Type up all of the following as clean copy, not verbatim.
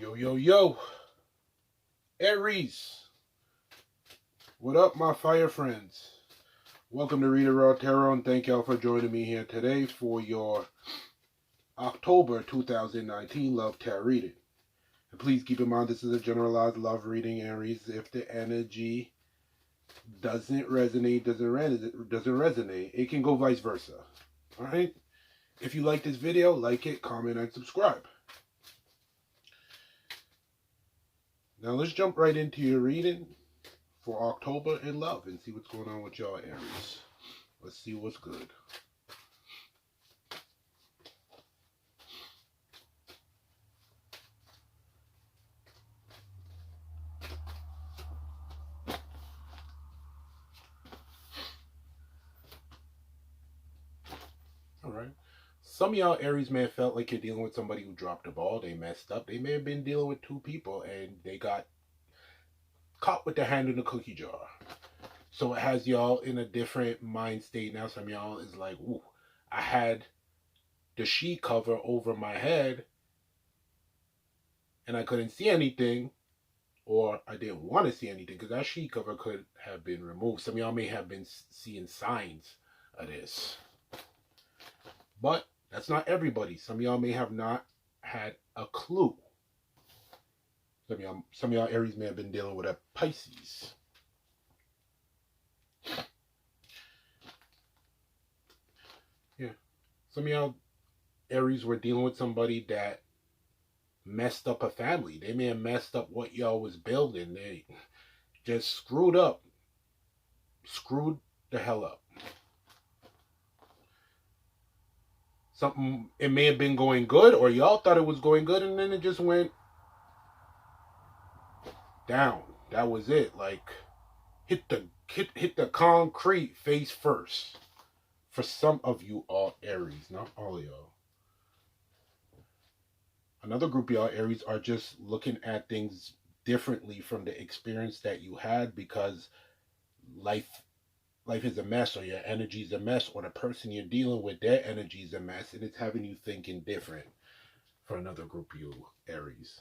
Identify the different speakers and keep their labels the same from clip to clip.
Speaker 1: Yo, yo, yo, Aries. What up, my fire friends? Welcome to Reader Raw Tarot, and thank y'all for joining me here today for your October 2019 Love Tarot reading. And please keep in mind this is a generalized love reading, Aries. If the energy doesn't resonate, it can go vice versa. Alright? If you like this video, like it, comment, and subscribe. Now let's jump right into your reading for October in love and see what's going on with y'all, Aries. Let's see what's good. Alright. Some of y'all Aries may have felt like you're dealing with somebody who dropped the ball. They messed up. They may have been dealing with two people and they got caught with their hand in the cookie jar. So it has y'all in a different mind state now. Some of y'all is like, ooh, I had the sheet cover over my head and I couldn't see anything, or I didn't want to see anything because that sheet cover could have been removed. Some of y'all may have been seeing signs of this. But that's not everybody. Some of y'all may have not had a clue. Some of y'all Aries may have been dealing with a Pisces. Yeah. Some of y'all Aries were dealing with somebody that messed up a family. They may have messed up what y'all was building. They just screwed the hell up. Something, it may have been going good, or y'all thought it was going good, and then it just went down. That was it. Like, hit the concrete face first. For some of you all Aries, not all of y'all. Another group of y'all Aries are just looking at things differently from the experience that you had, because life is a mess, or your energy is a mess, or the person you're dealing with, their energy is a mess, and it's having you thinking different. For another group of you Aries.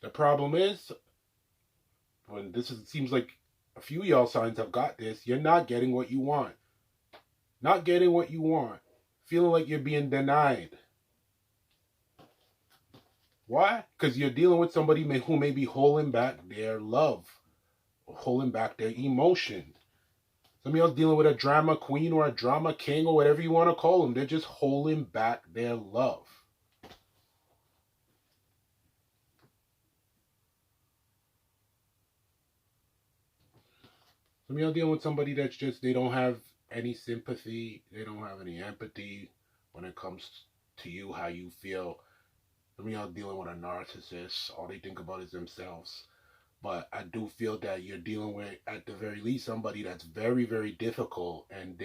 Speaker 1: The problem is, when seems like a few of y'all signs have got this, you're not getting what you want. Not getting what you want. Feeling like you're being denied. Why? Because you're dealing with somebody who may be holding back their love, or holding back their emotion. Some of y'all dealing with a drama queen or a drama king, or whatever you want to call them. They're just holding back their love. Some of y'all dealing with somebody that's just, they don't have any sympathy. They don't have any empathy when it comes to you, how you feel. Some of y'all dealing with a narcissist. All they think about is themselves. But I do feel that you're dealing with, at the very least, somebody that's very, very difficult. And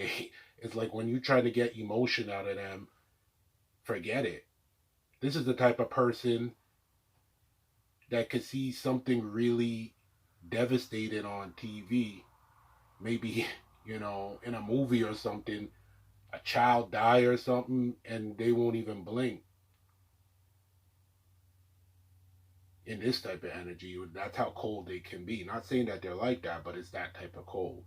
Speaker 1: it's like when you try to get emotion out of them, forget it. This is the type of person that could see something really devastating on TV. Maybe, in a movie or something, a child die or something, and they won't even blink. In this type of energy, that's how cold they can be. Not saying that they're like that, but it's that type of cold.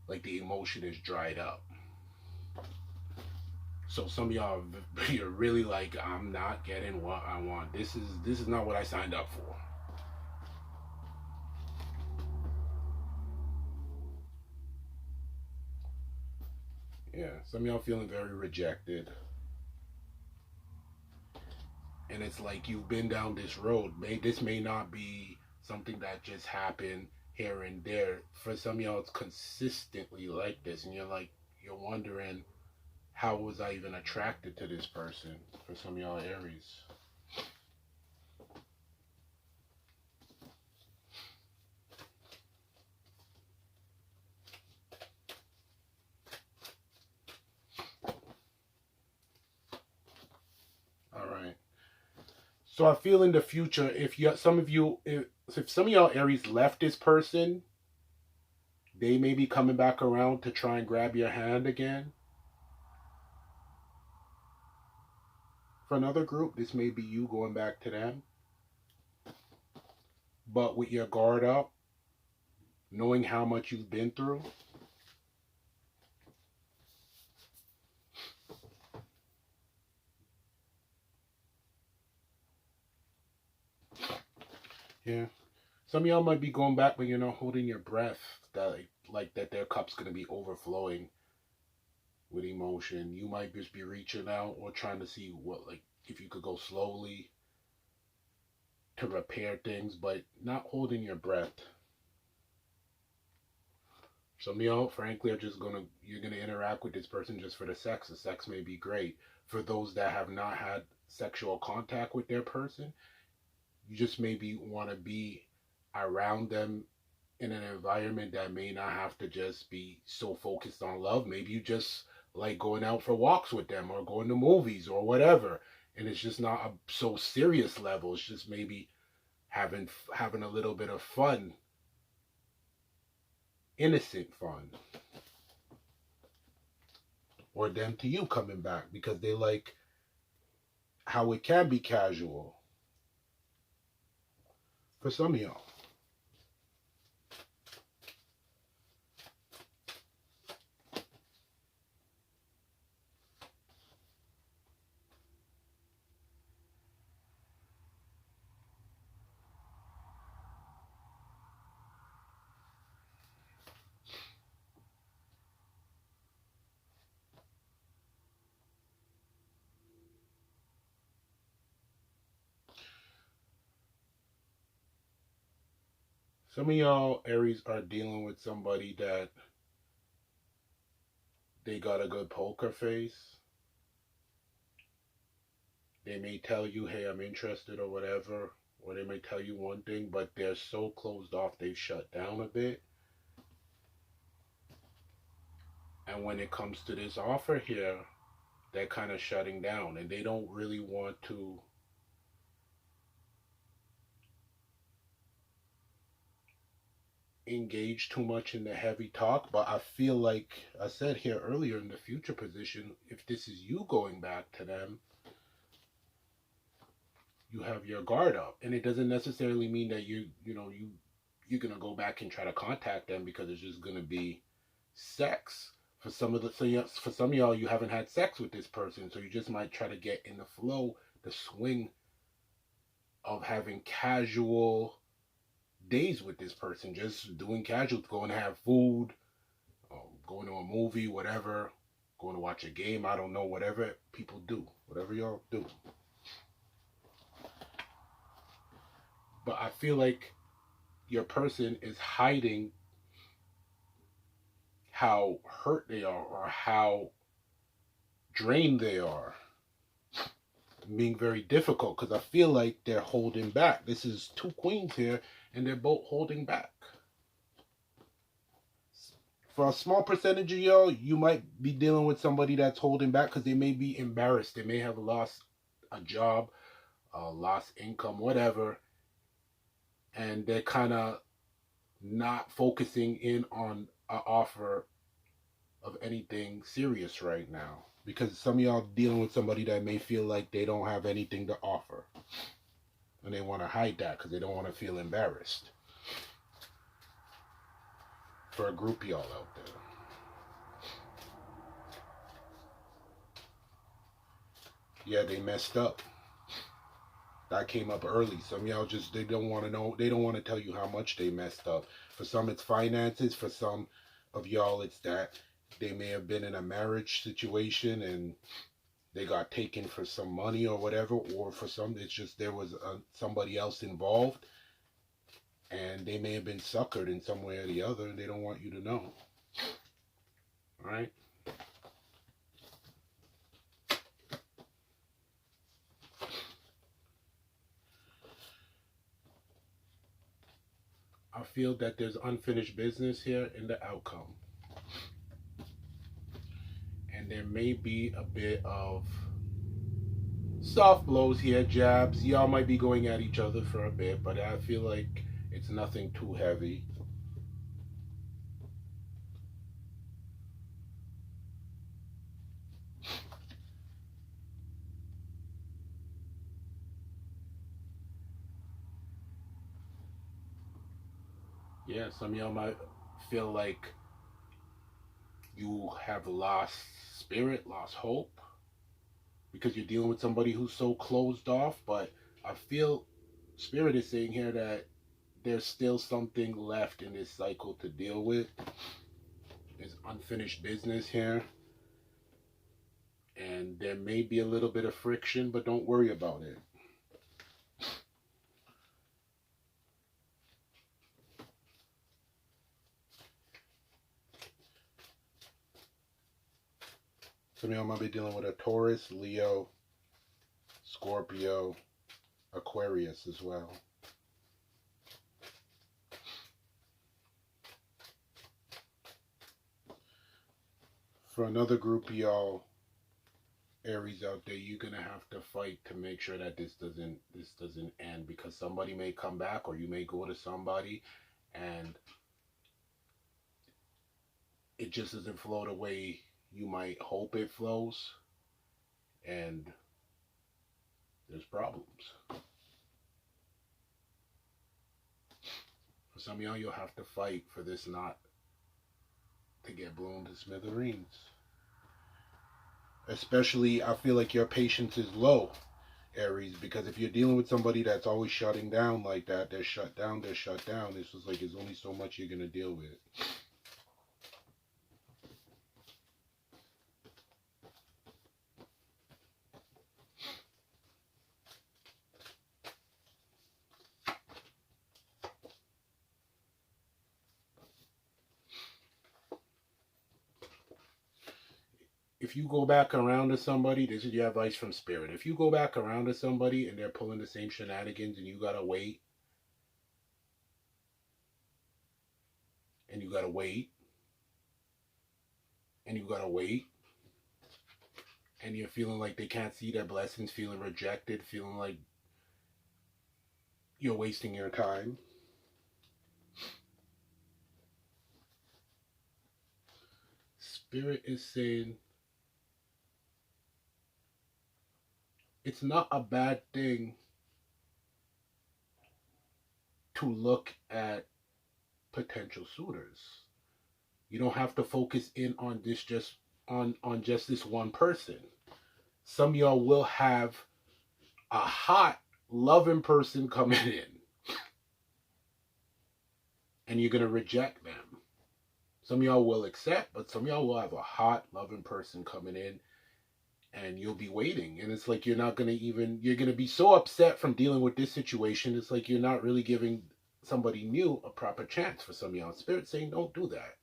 Speaker 1: Like the emotion is dried up. So some of y'all, you're really like, I'm not getting what I want. This is not what I signed up for. Yeah, some of y'all feeling very rejected. And it's like you've been down this road. This may not be something that just happened here and there. For some of y'all, it's consistently like this. And you're wondering, how was I even attracted to this person? For some of y'all Aries. Alright. So I feel in the future, if some of y'all Aries left this person, They may be coming back around to try and grab your hand again. For another group, this may be you going back to them, but with your guard up, knowing how much you've been through. Yeah. Some of y'all might be going back, but you're not holding your breath. That like that their cup's gonna be overflowing with emotion. You might just be reaching out or trying to see what, like, if you could go slowly to repair things, but not holding your breath. Some of y'all, frankly, are just you're gonna interact with this person just for the sex. The sex may be great. For those that have not had sexual contact with their person, you just maybe want to be around them in an environment that may not have to just be so focused on love. Maybe you just like going out for walks with them or going to movies or whatever, and it's just not a so serious level. It's just maybe having a little bit of fun, innocent fun, or them to you coming back because they like how it can be casual for some of y'all. Some of y'all Aries are dealing with somebody that they got a good poker face. They may tell you, hey, I'm interested or whatever, or they may tell you one thing, but they're so closed off they've shut down a bit. And when it comes to this offer here, they're kind of shutting down and they don't really want to engage too much in the heavy talk. But I feel like I said here earlier, in the future position, if this is you going back to them, you have your guard up, and it doesn't necessarily mean that you're gonna go back and try to contact them because it's just gonna be sex. For some of y'all, you haven't had sex with this person, so you just might try to get in the flow, the swing of having casual days with this person, just doing casual, going to have food, going to a movie, whatever, going to watch a game. I don't know, whatever people do, whatever y'all do. But I feel like your person is hiding how hurt they are or how drained they are. Being very difficult because I feel like they're holding back. This is two queens here and they're both holding back. For a small percentage of y'all, you might be dealing with somebody that's holding back because they may be embarrassed. They may have lost a job, lost income, whatever, and they're kind of not focusing in on an offer of anything serious right now, because some of y'all dealing with somebody that may feel like they don't have anything to offer and they want to hide that because they don't want to feel embarrassed. For a group of y'all out there, yeah, they messed up. That came up early. Some of y'all just, they don't want to know, they don't want to tell you how much they messed up. For some it's finances, for some of y'all it's that they may have been in a marriage situation and they got taken for some money or whatever, or for some it's just there was somebody else involved and they may have been suckered in some way or the other and they don't want you to know. All right? I feel that there's unfinished business here in the outcome. And there may be a bit of soft blows here, jabs. Y'all might be going at each other for a bit, but I feel like it's nothing too heavy. Yeah, some of y'all might feel like you have lost spirit, lost hope, because you're dealing with somebody who's so closed off. But I feel spirit is saying here that there's still something left in this cycle to deal with. There's unfinished business here. And there may be a little bit of friction, but don't worry about it. Some of y'all might be dealing with a Taurus, Leo, Scorpio, Aquarius as well. For another group of y'all, Aries out there, you're gonna have to fight to make sure that this doesn't end, because somebody may come back, or you may go to somebody and it just doesn't flow the way you might hope it flows, and there's problems. For some of y'all, you'll have to fight for this not to get blown to smithereens. Especially, I feel like your patience is low, Aries, because if you're dealing with somebody that's always shutting down like that, they're shut down. It's just like there's only so much you're gonna deal with. If you go back around to somebody, this is your advice from spirit. If you go back around to somebody and they're pulling the same shenanigans, and you gotta wait, and you gotta wait, and you gotta wait, and you're feeling like they can't see their blessings, feeling rejected, feeling like you're wasting your time, spirit is saying it's not a bad thing to look at potential suitors. You don't have to focus in on this just on just this one person. Some of y'all will have a hot loving person coming in, and you're gonna reject them. Some of y'all will accept, but some of y'all will have a hot loving person coming in, and you'll be waiting, and it's like you're not gonna even, you're gonna be so upset from dealing with this situation. It's like you're not really giving somebody new a proper chance. For some of y'all, spirit saying don't do that.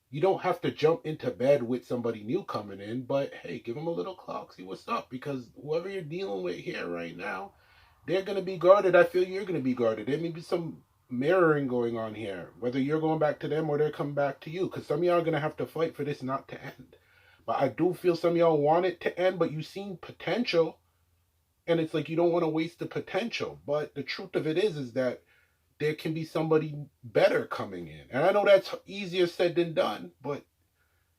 Speaker 1: You don't have to jump into bed with somebody new coming in, but hey, give them a little clock, see what's up, because whoever you're dealing with here right now, they're going to be guarded. I feel you're going to be guarded. There may be some mirroring going on here, whether you're going back to them or they're coming back to you, because some of y'all are going to have to fight for this not to end. But I do feel some of y'all want it to end, but you've seen potential, and it's like you don't want to waste the potential. But the truth of it is that there can be somebody better coming in. And I know that's easier said than done, but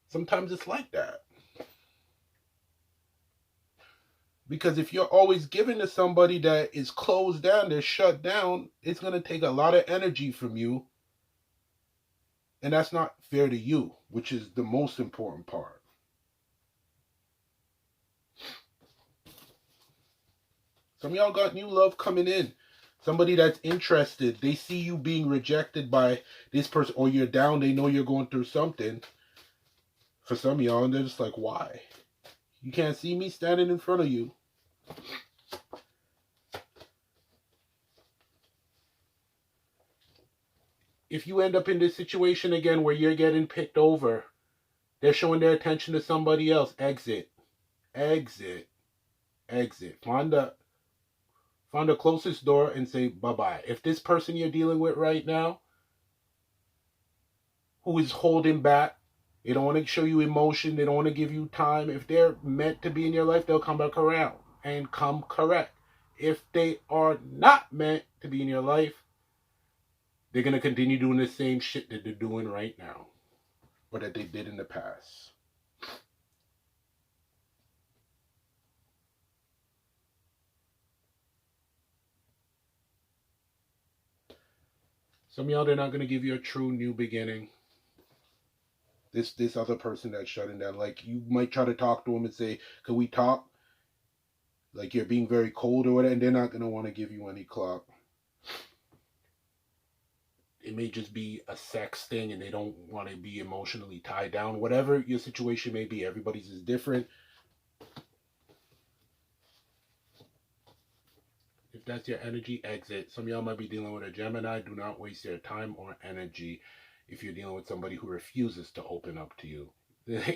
Speaker 1: sometimes it's like that. Because if you're always giving to somebody that is closed down, they're shut down, it's going to take a lot of energy from you. And that's not fair to you, which is the most important part. Some of y'all got new love coming in. Somebody that's interested. They see you being rejected by this person, or you're down. They know you're going through something. For some of y'all, and they're just like, why? You can't see me standing in front of you. If you end up in this situation again where you're getting picked over, they're showing their attention to somebody else, exit. Exit. Exit. Find the closest door and say bye-bye. If this person you're dealing with right now, who is holding back, they don't want to show you emotion, they don't want to give you time, if they're meant to be in your life, they'll come back around and come correct. If they are not meant to be in your life, they're going to continue doing the same shit that they're doing right now, or that they did in the past. Some of y'all, they're not going to give you a true new beginning. This other person that's shutting down, like, you might try to talk to them and say, "Can we talk?" Like, you're being very cold or whatever, and they're not going to want to give you any clock. It may just be a sex thing and they don't want to be emotionally tied down. Whatever your situation may be, everybody's is different. If that's your energy, exit. Some of y'all might be dealing with a Gemini. Do not waste your time or energy if you're dealing with somebody who refuses to open up to you.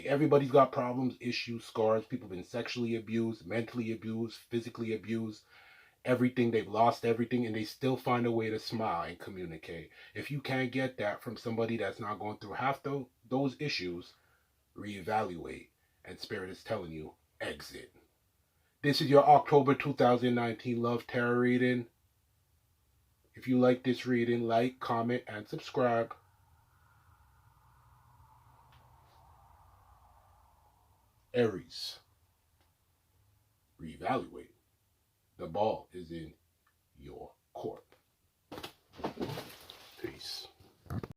Speaker 1: Everybody's got problems, issues, scars. People have been sexually abused, mentally abused, physically abused. Everything, they've lost everything, and they still find a way to smile and communicate. If you can't get that from somebody that's not going through half those issues, reevaluate. And Spirit is telling you, exit. This is your October 2019 Love Tarot reading. If you like this reading, like, comment, and subscribe. Aries, reevaluate. The ball is in your court. Peace.